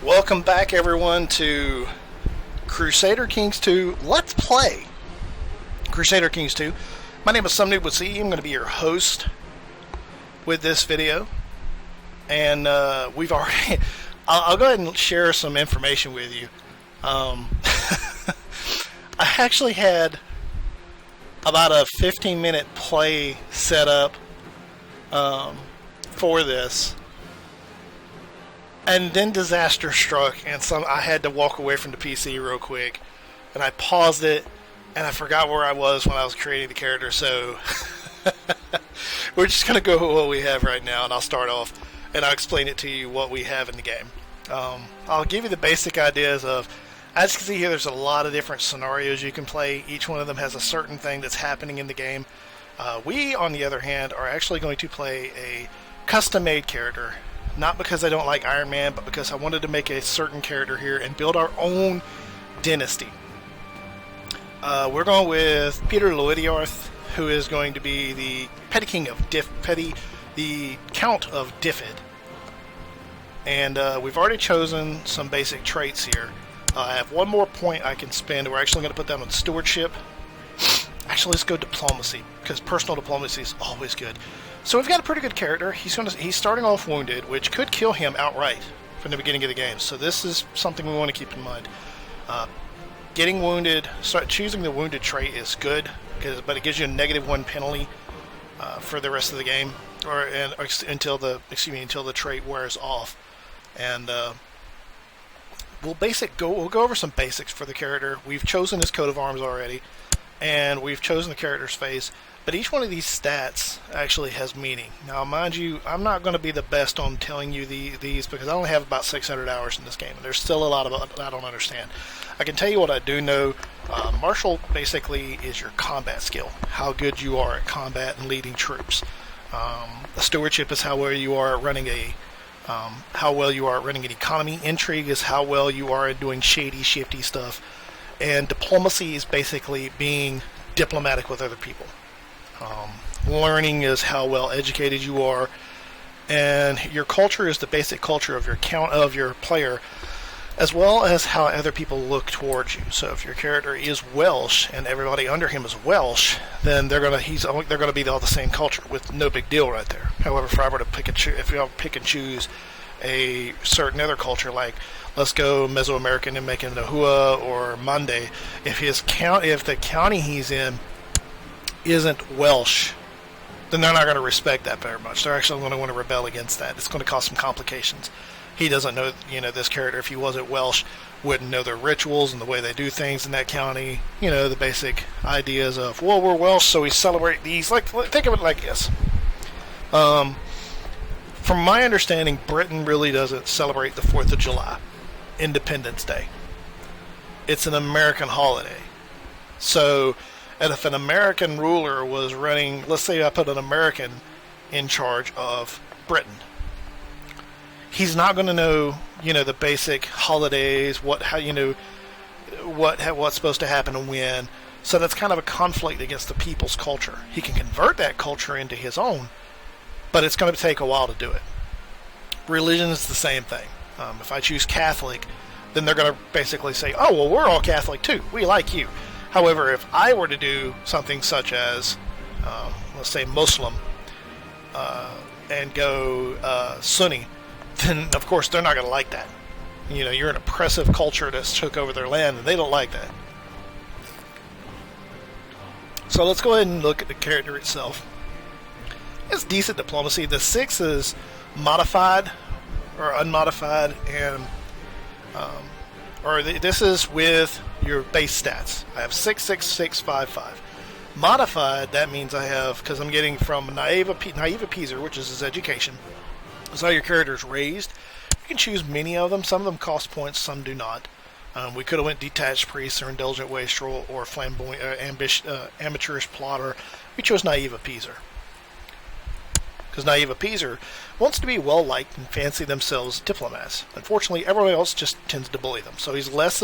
Welcome back, everyone, to Crusader Kings 2 Let's Play. Crusader Kings 2. My name is Some Noob with C. I'm going to be your host with this video. And we've already... I'll go ahead and share some information with you. I actually had about a 15-minute play set up for this. And then disaster struck, and I had to walk away from the PC real quick, and I paused it, and I forgot where I was when I was creating the character. So we're just gonna go with what we have right now, and I'll start off, and I'll explain it to you what we have in the game. I'll give you the basic ideas of. As you can see here, there's a lot of different scenarios you can play. Each one of them has a certain thing that's happening in the game. We, on the other hand, are actually going to play a custom-made character. Not because I don't like Iron Man, but because I wanted to make a certain character here and build our own dynasty. We're going with Peter Lloydiarth, who is going to be the Petty King of the Count of Diffid. And we've already chosen some basic traits here. I have one more point I can spend. We're actually going to put that on stewardship. Actually, let's go diplomacy, because personal diplomacy is always good. So we've got a pretty good character. He's starting off wounded, which could kill him outright from the beginning of the game. So this is something we want to keep in mind. Getting wounded, choosing the wounded trait is good, but it gives you a -1 penalty for the rest of the game, until the trait wears off. And we'll go over some basics for the character. We've chosen his coat of arms already, and we've chosen the character's face. But each one of these stats actually has meaning. Now, mind you, I'm not going to be the best on telling you these because I only have about 600 hours in this game, and there's still a lot of it I don't understand. I can tell you what I do know. Martial basically is your combat skill, how good you are at combat and leading troops. The stewardship is how well you are at running an economy. Intrigue is how well you are at doing shifty stuff. And diplomacy is basically being diplomatic with other people. Learning is how well educated you are, and your culture is the basic culture of your player, as well as how other people look towards you. So if your character is Welsh and everybody under him is Welsh, then they're gonna be all the same culture with no big deal right there. However, if I were to pick and choose a certain other culture, like let's go Mesoamerican and make it Nahua or Mande, if the county he's in isn't Welsh, then they're not going to respect that very much. They're actually going to want to rebel against that. It's going to cause some complications. He doesn't know, this character, if he wasn't Welsh, wouldn't know their rituals and the way they do things in that county. The basic ideas of, well, we're Welsh, so we celebrate these. Think of it like this. From my understanding, Britain really doesn't celebrate the 4th of July, Independence Day. It's an American holiday. So, and if an American ruler was running, let's say I put an American in charge of Britain, he's not going to know, the basic holidays, what's supposed to happen and when. So that's kind of a conflict against the people's culture. He can convert that culture into his own, but it's going to take a while to do it. Religion is the same thing. If I choose Catholic, then they're going to basically say, oh, well, we're all Catholic too. We like you. However, if I were to do something such as, let's say Muslim, and go Sunni, then of course they're not going to like that. You're an oppressive culture that's took over their land, and they don't like that. So let's go ahead and look at the character itself. It's decent diplomacy. The 6 is modified or unmodified, and this is with your base stats. I have 66655. Modified, that means I have, because I'm getting from Naive Appeaser, which is his education. That's how your character is raised. You can choose many of them. Some of them cost points, some do not. We could have went Detached Priest or Indulgent Wastrel or Flamboyant, Amateurish Plotter. We chose Naive Appeaser, because Naive Appeaser wants to be well-liked and fancy themselves diplomats. Unfortunately, everyone else just tends to bully them. So he's less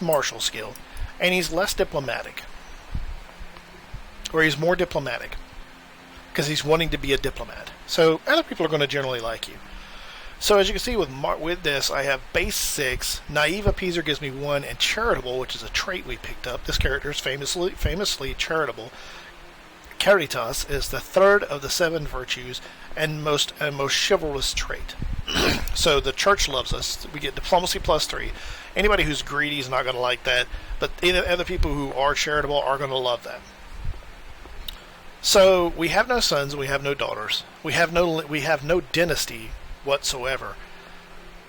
martial skill, and he's less diplomatic. Or he's more diplomatic, because he's wanting to be a diplomat. So other people are going to generally like you. So as you can see with this, I have base 6, Naive Appeaser gives me 1, and Charitable, which is a trait we picked up. This character is famously charitable. Caritas is the third of the 7 virtues and most chivalrous trait. So the church loves us. We get Diplomacy +3. Anybody who's greedy is not going to like that, but other people who are charitable are going to love that. So we have no sons, we have no daughters, we have no dynasty whatsoever.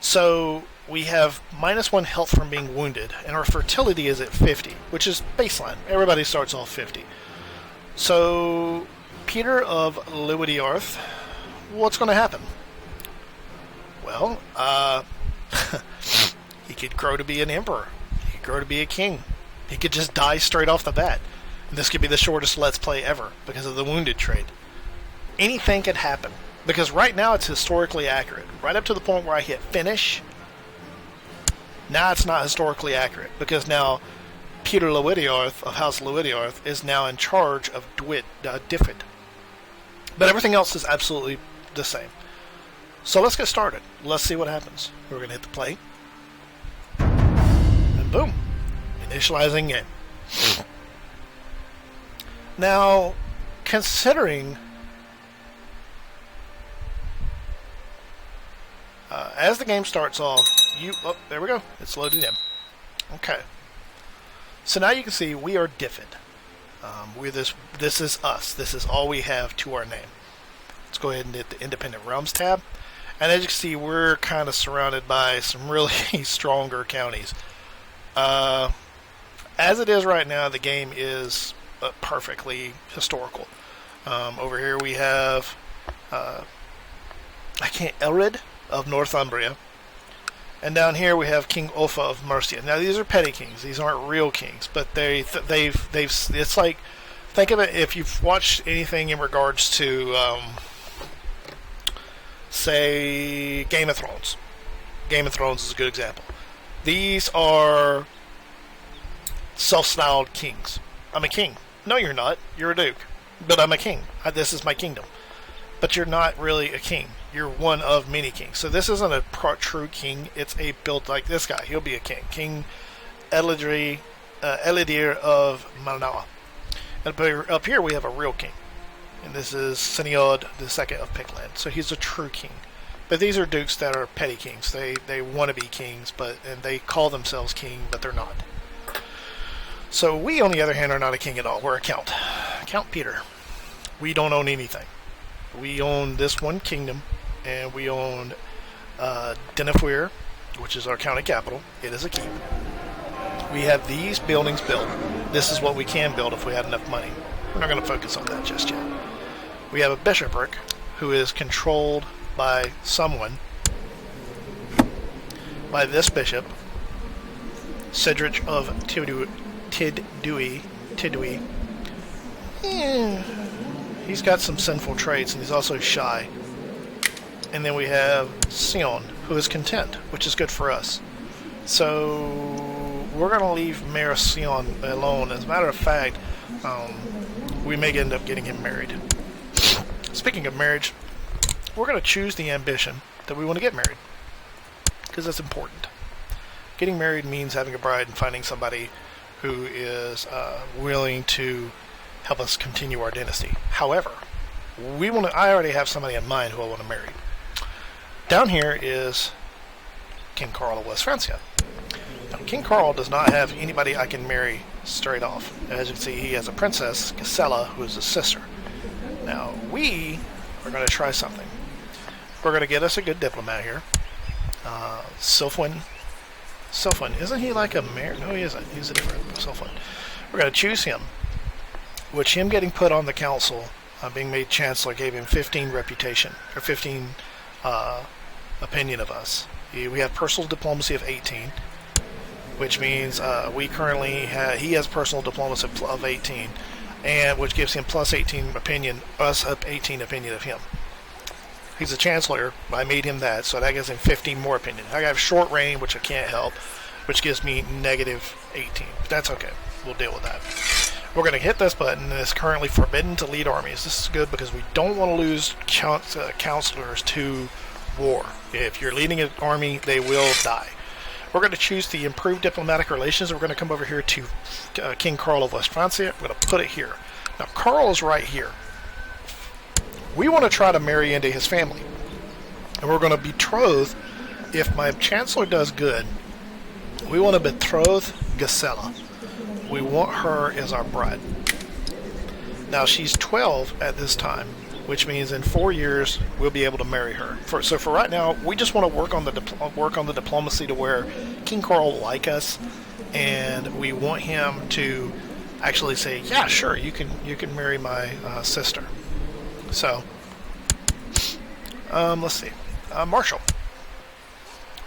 So we have -1 health from being wounded, and our fertility is at 50, which is baseline. Everybody starts off 50. So Peter of Lewediarth, what's going to happen? Well, he could grow to be an emperor. He could grow to be a king. He could just die straight off the bat. And this could be the shortest Let's Play ever because of the wounded trait. Anything could happen. Because right now it's historically accurate. Right up to the point where I hit finish, now it's not historically accurate. Because now Peter Lewediarth of House Lewediarth is now in charge of Dyfed. But everything else is absolutely the same. So let's get started. Let's see what happens. We're going to hit the play. And boom. Initializing game. Now, considering as the game starts off, there we go. It's loaded in. Okay. So now you can see we are Dyfed. This is us. This is all we have to our name. Let's go ahead and hit the Independent Realms tab. And as you can see, we're kind of surrounded by some really stronger counties. As it is right now, the game is perfectly historical. Over here we have Elred of Northumbria, and down here we have King Offa of Mercia. Now these are petty kings; these aren't real kings, but they've. It's like, think of it if you've watched anything in regards to, say, Game of Thrones. Game of Thrones is a good example. These are self-styled kings. I'm a king. No, you're not. You're a duke. But I'm a king. This is my kingdom. But you're not really a king. You're one of many kings. So this isn't a true king. It's a build like this guy. He'll be a king. King Elidir of Manawa. And up here we have a real king. And this is Syniod II of Pickland. So he's a true king. But these are dukes that are petty kings. They want to be kings, and they call themselves king, but they're not. So we, on the other hand, are not a king at all. We're a count. Count Peter. We don't own anything. We own this one kingdom, and we own Denethor, which is our county capital. It is a keep. We have these buildings built. This is what we can build if we had enough money. We're not going to focus on that just yet. We have a bishopric who is controlled by someone, by this bishop, Cedric of Tidui. He's got some sinful traits, and he's also shy. And then we have Sion, who is content, which is good for us. So we're going to leave Mayor Sion alone. As a matter of fact, we may end up getting him married. Speaking of marriage, we're going to choose the ambition that we want to get married, because that's important. Getting married means having a bride and finding somebody who is willing to help us continue our dynasty. However, I already have somebody in mind who I want to marry. Down here is King Carl of West Francia. Now, King Carl does not have anybody I can marry straight off. As you can see, he has a princess, Gisela, who is his sister. Now, we are going to try something. We're going to get us a good diplomat here. Silfwin, isn't he like a mayor? No, he isn't. He's a different Silfwin. We're going to choose him, which him getting put on the council, being made chancellor, gave him 15 reputation, or 15 opinion of us. We have personal diplomacy of 18, which means we currently he has personal diplomacy of 18, and which gives him plus 18 opinion, us up 18 opinion of him. He's a chancellor. I made him that, so that gives him 15 more opinion. I have short reign, which I can't help, which gives me negative 18. But that's okay. We'll deal with that. We're going to hit this button, and it's currently forbidden to lead armies. This is good because we don't want to lose counselors to war. If you're leading an army, they will die. We're going to choose the improved diplomatic relations. We're going to come over here to King Karl of West Francia. We're going to put it here. Now, Karl is right here. We want to try to marry into his family. And we're going to betroth, if my chancellor does good, we want to betroth Gisela. We want her as our bride. Now, she's 12 at this time, which means in 4 years we'll be able to marry her. So for right now, we just want to work on the diplomacy to where King Karl will like us, and we want him to actually say, yeah, sure, you can marry my sister. So let's see, Marshall.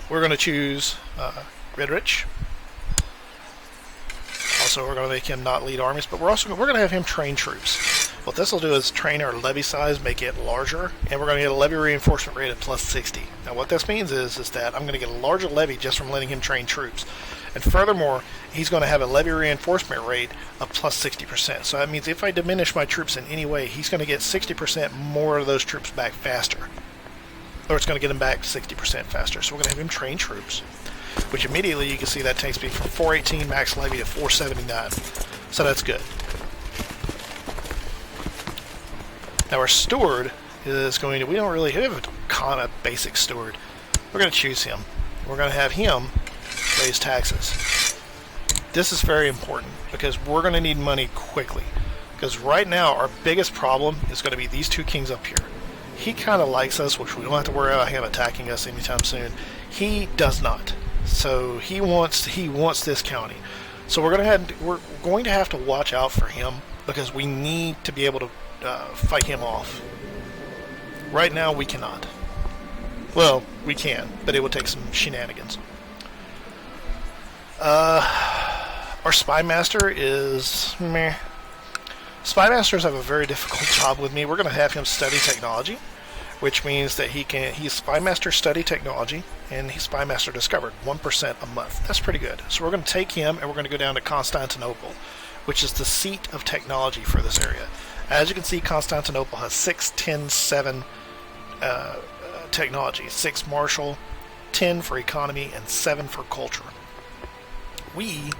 We're going to choose Redrich. Also, we're going to make him not lead armies, but we're going to have him train troops. What this will do is train our levy size, make it larger, and we're going to get a levy reinforcement rate of plus 60. Now, what this means is that I'm going to get a larger levy just from letting him train troops. And furthermore, he's going to have a levy reinforcement rate of plus 60%. So that means if I diminish my troops in any way, he's going to get 60% more of those troops back faster. Or it's going to get them back 60% faster. So we're going to have him train troops, which immediately you can see that takes me from 418 max levy to 479. So that's good. Now our steward is going to, we don't really have a kind of basic steward. We're going to choose him. We're going to have him raise taxes. This is very important because we're going to need money quickly. Because right now our biggest problem is going to be these two kings up here. He kind of likes us, which we don't have to worry about him attacking us anytime soon. He does not. So he wants this county. So we're going to have to watch out for him because we need to be able to fight him off. Right now we cannot. Well, we can, but it would take some shenanigans. Our spy master is meh. Spy masters have a very difficult job with me. We're going to have him study technology, which means that he's spy master study technology, and he's spy master discovered 1% a month. That's pretty good. So we're going to take him and we're going to go down to Constantinople, which is the seat of technology for this area. As you can see, Constantinople has 6, 10, 7 technology. 6 martial, 10 for economy, and 7 for culture. We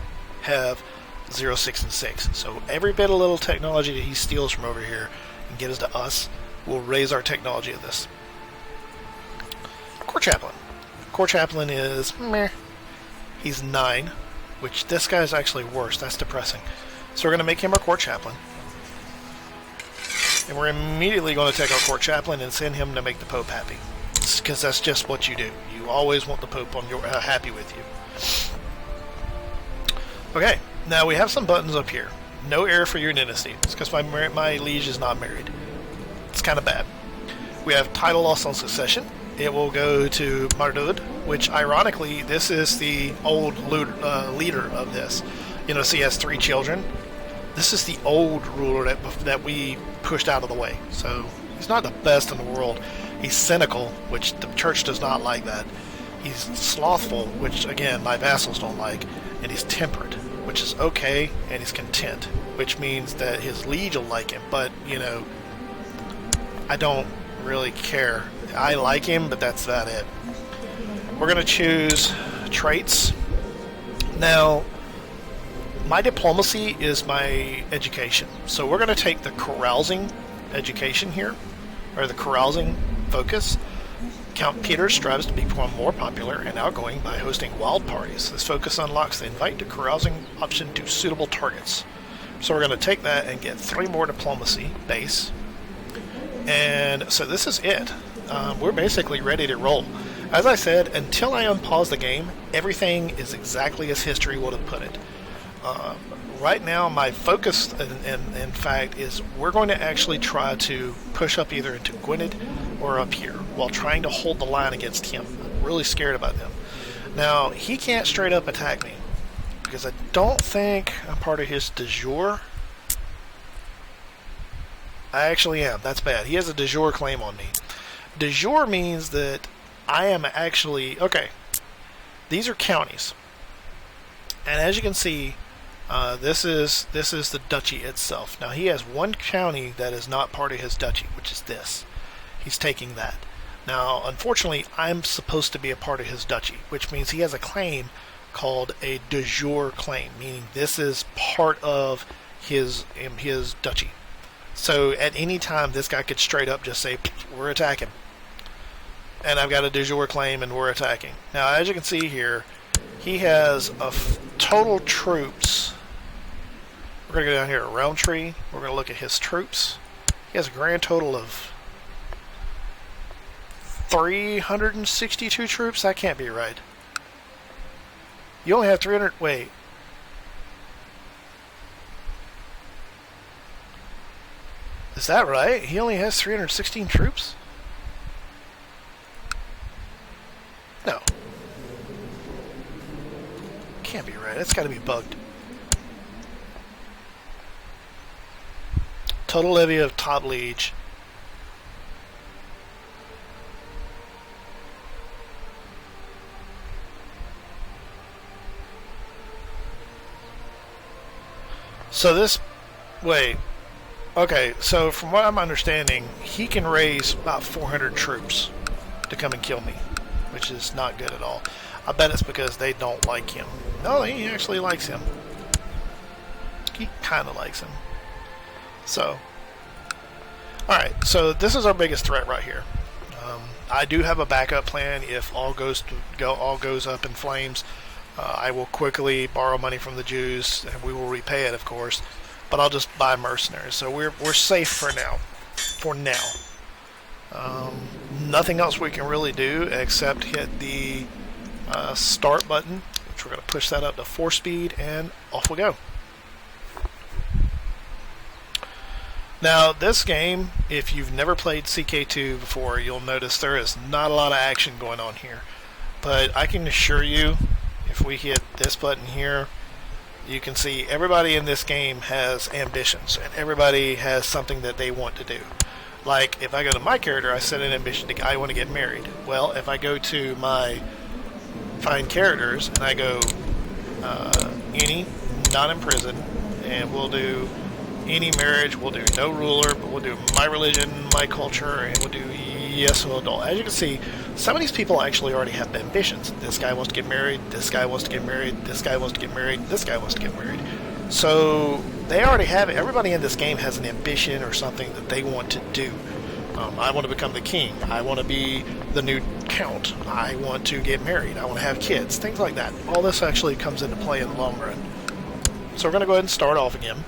have 0, 6, and 6. So every bit of little technology that he steals from over here and gives to us will raise our technology of this. Court Chaplain. Court Chaplain is meh. He's 9, which this guy is actually worse. That's depressing. So we're going to make him our Court Chaplain. And we're immediately going to take our Court Chaplain and send him to make the Pope happy. Because that's just what you do. You always want the Pope on your happy with you. Okay, now we have some buttons up here. No heir for your dynasty. It's because my liege is not married. It's kind of bad. We have title loss on succession. It will go to Mardud, which ironically, this is the old leader of this. You know, so he has 3 children. This is the old ruler that we pushed out of the way. So he's not the best in the world. He's cynical, which the church does not like that. He's slothful, which again my vassals don't like, and he's temperate, which is okay, and he's content, which means that his liege will like him. But you know, I don't really care. I like him, but that's about it. We're going to choose traits. Now, my diplomacy is my education. So we're going to take the carousing education here, or the carousing focus. Count Peter strives to become more popular and outgoing by hosting wild parties. This focus unlocks the invite to carousing option to suitable targets. So we're going to take that and get 3 more diplomacy base. And so this is it. We're basically ready to roll. As I said, until I unpause the game, everything is exactly as history would have put it. Right now, my focus, in fact, is we're going to actually try to push up either into Gwynedd or up here while trying to hold the line against him. I'm really scared about him. Now, he can't straight up attack me because I don't think I'm part of his de jure. I actually am. That's bad. He has a de jure claim on me. De jure means that I am actually... Okay, these are counties. And as you can see, this is the duchy itself. Now he has one county that is not part of his duchy, which is this. He's taking that. Now, unfortunately, I'm supposed to be a part of his duchy, which means he has a claim called a de jure claim, meaning this is part of his duchy. So at any time, this guy could straight up just say, we're attacking. And I've got a de jure claim and we're attacking. Now, as you can see here, he has total troops. We're going to go down here to Realmtree. We're going to look at his troops. He has a grand total of 362 troops? That can't be right. You only have 300... Wait. Is that right? He only has 316 troops? No. Can't be right. That's got to be bugged. Total levy of top liege. So this... Wait. Okay, so from what I'm understanding, he can raise about 400 troops to come and kill me, which is not good at all. I bet it's because they don't like him. No, he actually likes him. He kind of likes him. So, alright, so this is our biggest threat right here. I do have a backup plan if all goes up in flames. I will quickly borrow money from the Jews, and we will repay it, of course. But I'll just buy mercenaries, so we're safe for now. For now, nothing else we can really do except hit the start button, which we're going to push that up to 4-speed, and off we go. Now, this game, if you've never played CK2 before, you'll notice there is not a lot of action going on here. But I can assure you, if we hit this button here, you can see everybody in this game has ambitions, and everybody has something that they want to do. Like, if I go to my character, I set an ambition to, I want to get married. Well, if I go to my find characters, and I go any, not in prison, and we'll do any marriage, we'll do no ruler, but we'll do my religion, my culture, and we'll do yes or adult. As you can see, some of these people actually already have ambitions. This guy wants to get married, this guy wants to get married, this guy wants to get married, this guy wants to get married. So they already have it. Everybody in this game has an ambition or something that they want to do. I want to become the king. I want to be the new count. I want to get married. I want to have kids. Things like that. All this actually comes into play in the long run. So we're going to go ahead and start off again.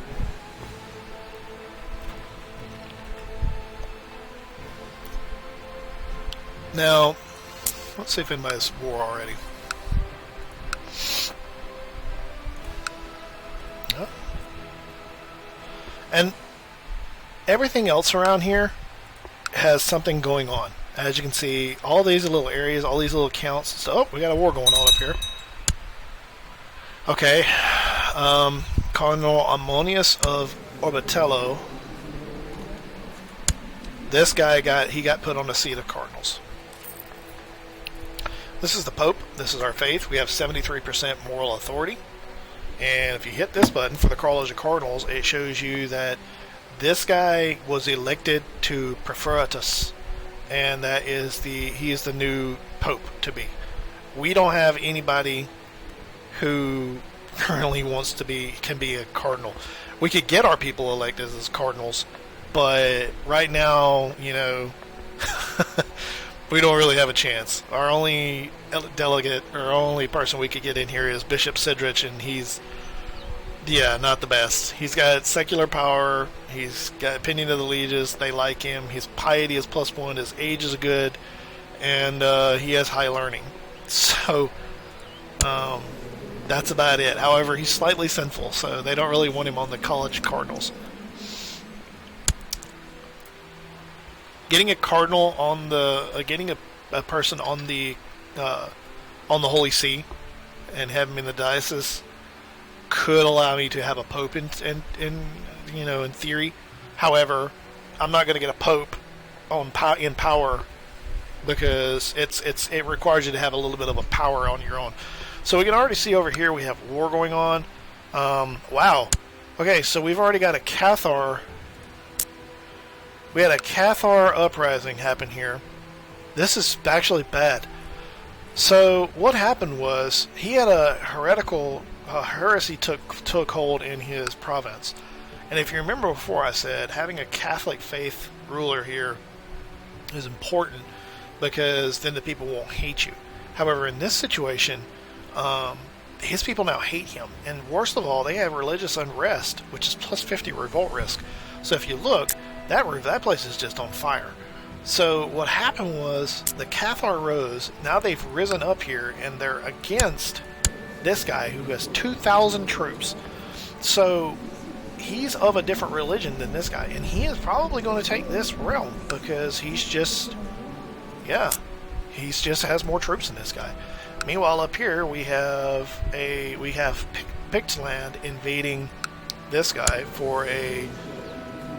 Now, let's see if anybody's war already. Oh. And everything else around here has something going on. As you can see, all these little areas, all these little counts. So, oh, we got a war going on up here. Okay. Cardinal Ammonius of Orbitello. This guy got put on the seat of cardinals. This is the Pope. This is our faith. We have 73% moral authority. And if you hit this button for the College of Cardinals, it shows you that this guy was elected to Preferatus, and that is he is the new Pope to be. We don't have anybody who currently can be a cardinal. We could get our people elected as cardinals, but right now, you know, we don't really have a chance. Our only delegate, or only person we could get in here is Bishop Sidrich, and he's, yeah, not the best. He's got secular power, he's got opinion of the lieges, they like him, his piety is +1, his age is good, and he has high learning. So, that's about it. However, he's slightly sinful, so they don't really want him on the College Cardinals. Getting a cardinal on the, getting a person on the Holy See, and have him in the diocese could allow me to have a pope in theory. However, I'm not going to get a pope in power, because it requires you to have a little bit of a power on your own. So we can already see over here we have war going on. Wow. Okay, so we've already got a Cathar. We had a Cathar uprising happen here. This is actually bad. So what happened was he had a heretical heresy took hold in his province, and if you remember before, I said having a Catholic faith ruler here is important because then the people won't hate you. However, in this situation, his people now hate him, and worst of all, they have religious unrest, which is plus 50 revolt risk. So if you look, that place is just on fire. So what happened was the Cathar rose. Now they've risen up here, and they're against this guy who has 2,000 troops. So he's of a different religion than this guy, and he is probably going to take this realm because he just has more troops than this guy. Meanwhile, up here we have Pictland invading this guy for a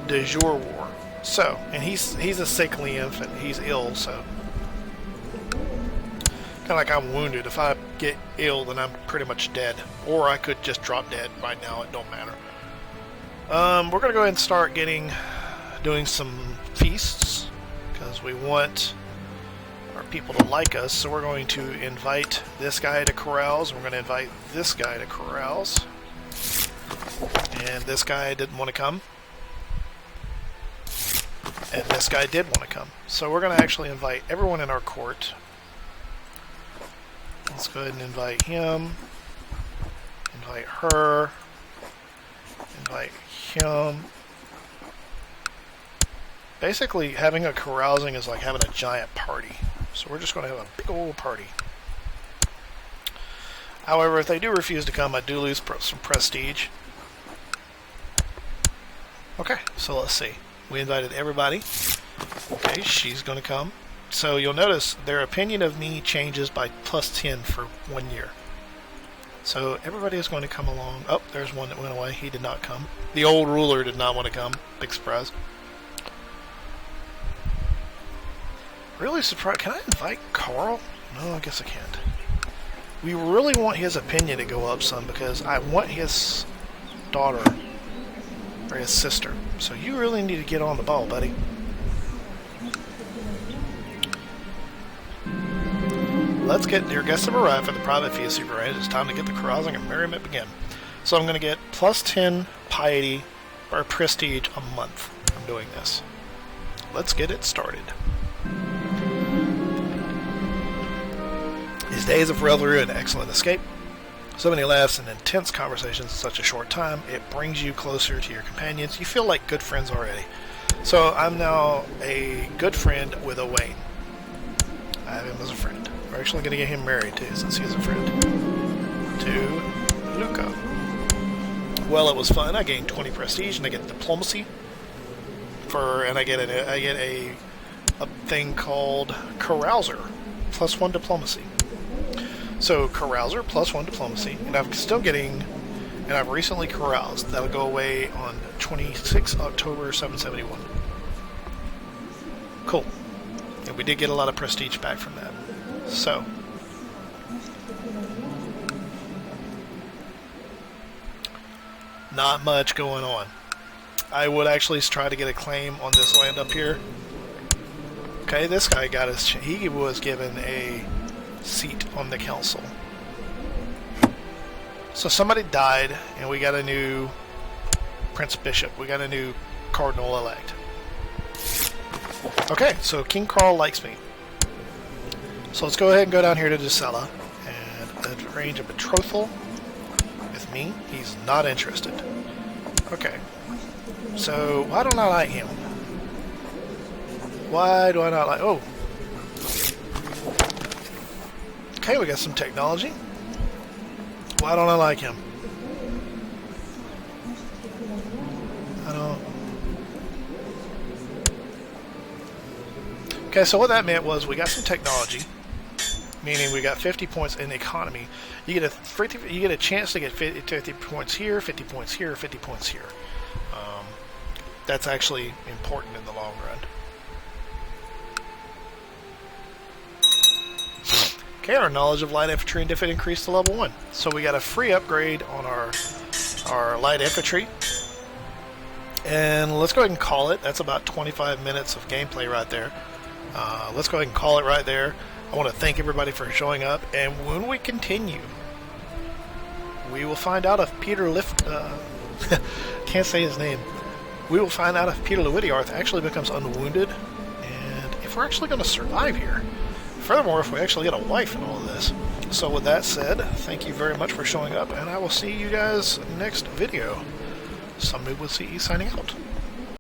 de jure war. So, and he's a sickly infant. He's ill, so kind of like I'm wounded. If I get ill, then I'm pretty much dead, or I could just drop dead right now. It don't matter. We're gonna go ahead and start doing some feasts because we want our people to like us. So we're going to invite this guy to carouse. We're going to invite this guy to carouse, and this guy didn't want to come. And this guy did want to come. So we're going to actually invite everyone in our court. Let's go ahead and invite him. Invite her. Invite him. Basically, having a carousing is like having a giant party. So we're just going to have a big old party. However, if they do refuse to come, I do lose some prestige. Okay, so let's see. We invited everybody. Okay, she's going to come. So you'll notice their opinion of me changes by plus 10 for 1 year. So everybody is going to come along. Oh, there's one that went away. He did not come. The old ruler did not want to come. Big surprise. Really surprised. Can I invite Carl? No, I guess I can't. We really want his opinion to go up some because I want his daughter or his sister. So you really need to get on the ball, buddy. Let's get your guests have arrived for the private feast you've arranged. It's time to get the carousing and merriment begin. So I'm going to get plus 10 piety or prestige a month from doing this. Let's get it started. These days of revelry and excellent escape. So many laughs and intense conversations in such a short time. It brings you closer to your companions. You feel like good friends already. So I'm now a good friend with Owain. I have him as a friend. We're actually going to get him married too, since he's a friend. To Luca. Well, it was fun. I gained 20 prestige, and I get diplomacy. And I get a thing called Carouser, plus 1 diplomacy. So Carouser plus 1 diplomacy, and I'm still getting, and I've recently caroused. That'll go away on 26 October 771. Cool. And we did get a lot of prestige back from that. So not much going on. I would actually try to get a claim on this land up here. Okay, this guy he was given a seat on the council. So somebody died, and we got a new Prince Bishop. We got a new Cardinal elect. Okay, so King Carl likes me. So let's go ahead and go down here to Dacella and arrange a betrothal with me. He's not interested. Okay. So why don't I like him? Why do I not like... Oh. Okay, we got some technology. Why don't I like him? I don't... Okay, so what that meant was we got some technology, meaning we got 50 points in economy. You get a chance to get 50 points here, 50 points here, 50 points here. That's actually important in the long run. Okay, our knowledge of light infantry and defense increased to level 1. So we got a free upgrade on our light infantry. And let's go ahead and call it. That's about 25 minutes of gameplay right there. let's go ahead and call it right there. I want to thank everybody for showing up, and when we continue, we will find out if Peter can't say his name. We will find out if Peter Lewitiarth actually becomes unwounded, and if we're actually going to survive here. Furthermore, if we actually get a wife in all of this. So with that said, thank you very much for showing up, and I will see you guys next video. Some Noob with CE signing out.